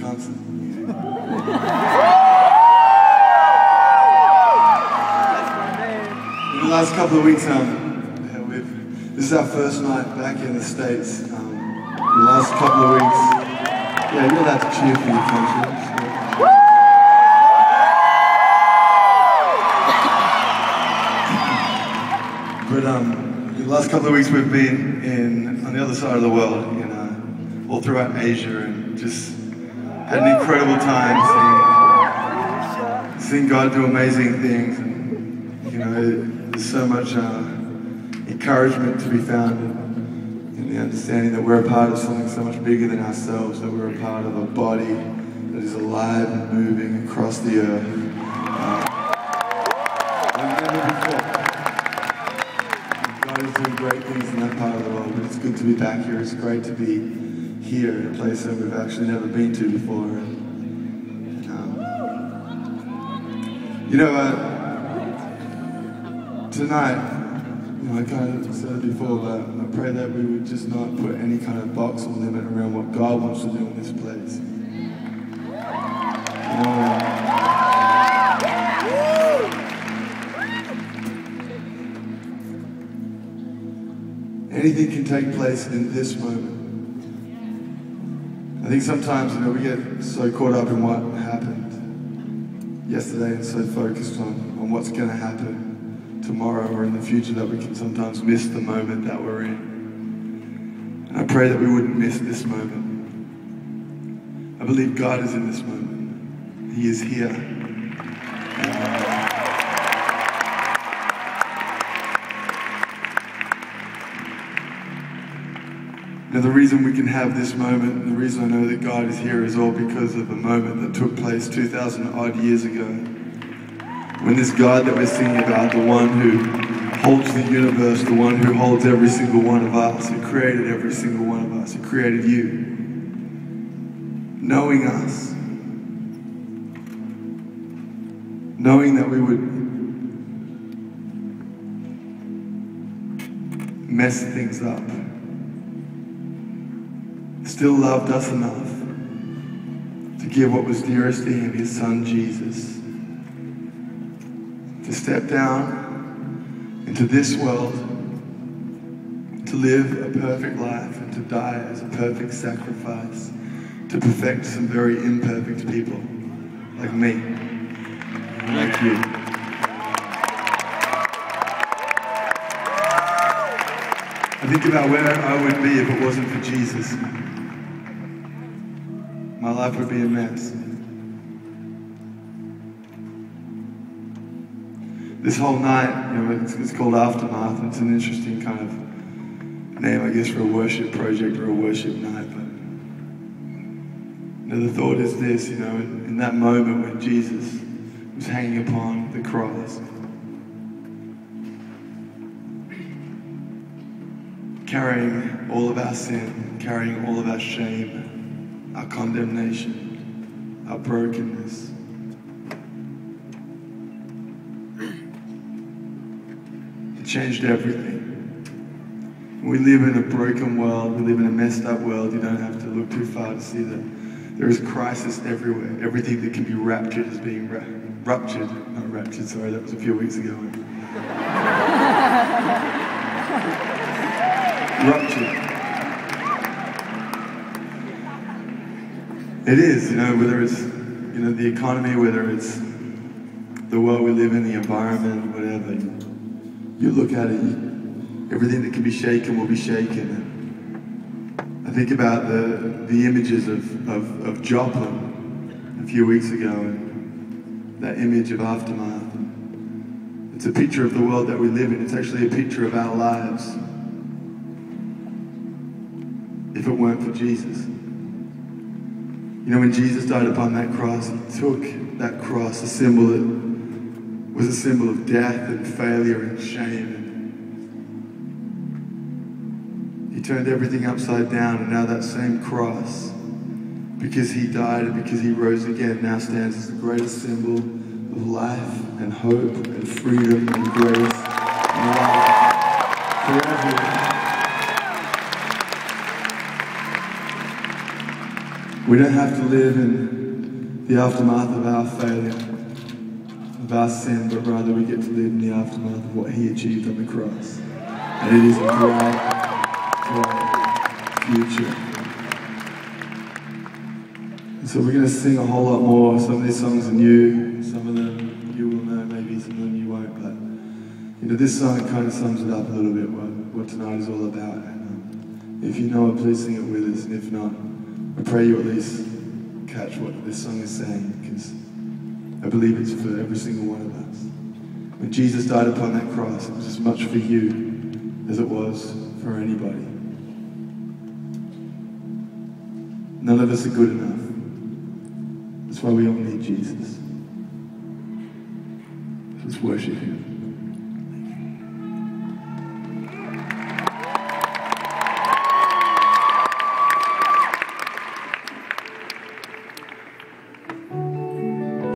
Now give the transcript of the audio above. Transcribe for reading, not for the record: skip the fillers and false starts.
Wisconsin. In the last couple of weeks, this is our first night back in the States. In the last couple of weeks, yeah, you're allowed to cheer for your country. But the last couple of weeks we've been on the other side of the world, all throughout Asia, and just had an incredible time seeing God do amazing things. And, there's so much encouragement to be found in the understanding that we're a part of something so much bigger than ourselves, that we're a part of a body that is alive and moving across the earth. Like never before. God is doing great things in that part of the world, but it's good to be back here. It's great to be here in a place that we've actually never been to before. Tonight, I kind of said it before, but I pray that we would just not put any kind of box or limit around what God wants to do in this place. Anything can take place in this moment. I think sometimes, we get so caught up in what happened yesterday and so focused on what's going to happen tomorrow or in the future that we can sometimes miss the moment that we're in. And I pray that we wouldn't miss this moment. I believe God is in this moment. He is here. Now, the reason we can have this moment, and the reason I know that God is here, is all because of a moment that took place 2,000 odd years ago. When this God that we're singing about, the one who holds the universe, the one who holds every single one of us, who created every single one of us, who created you, knowing us, knowing that we would mess things up, still loved us enough to give what was dearest to him, his son Jesus, to step down into this world, to live a perfect life and to die as a perfect sacrifice, to perfect some very imperfect people like me, and like you. I think about where I would be if it wasn't for Jesus. My life would be a mess. This whole night, it's called Aftermath, and it's an interesting kind of name, I guess, for a worship project or a worship night. But the thought is this, in that moment when Jesus was hanging upon the cross, carrying all of our sin, carrying all of our shame, our condemnation, our brokenness. It changed everything. We live in a broken world, we live in a messed up world. You don't have to look too far to see that there is crisis everywhere. Everything that can be raptured is being ruptured. Not raptured, sorry, that was a few weeks ago. Ruptured. It is, whether it's, the economy, whether it's the world we live in, the environment, whatever. You look at it, everything that can be shaken will be shaken. I think about the images of Joplin a few weeks ago, and that image of Aftermath. It's a picture of the world that we live in. It's actually a picture of our lives. If it weren't for Jesus. When Jesus died upon that cross, he took that cross, a symbol that was a symbol of death and failure and shame. He turned everything upside down, and now that same cross, because he died and because he rose again, now stands as the greatest symbol of life and hope and freedom and grace and love for everyone. We don't have to live in the aftermath of our failure, of our sin, but rather we get to live in the aftermath of what he achieved on the cross. And it is a great, great future. And so we're going to sing a whole lot more. Some of these songs are new, some of them you will know, maybe some of them you won't, but this song kind of sums it up a little bit, what tonight is all about. And if you know it, please sing it with us, and if not, I pray you at least catch what this song is saying, because I believe it's for every single one of us. When Jesus died upon that cross, it was as much for you as it was for anybody. None of us are good enough. That's why we all need Jesus. Let's worship him.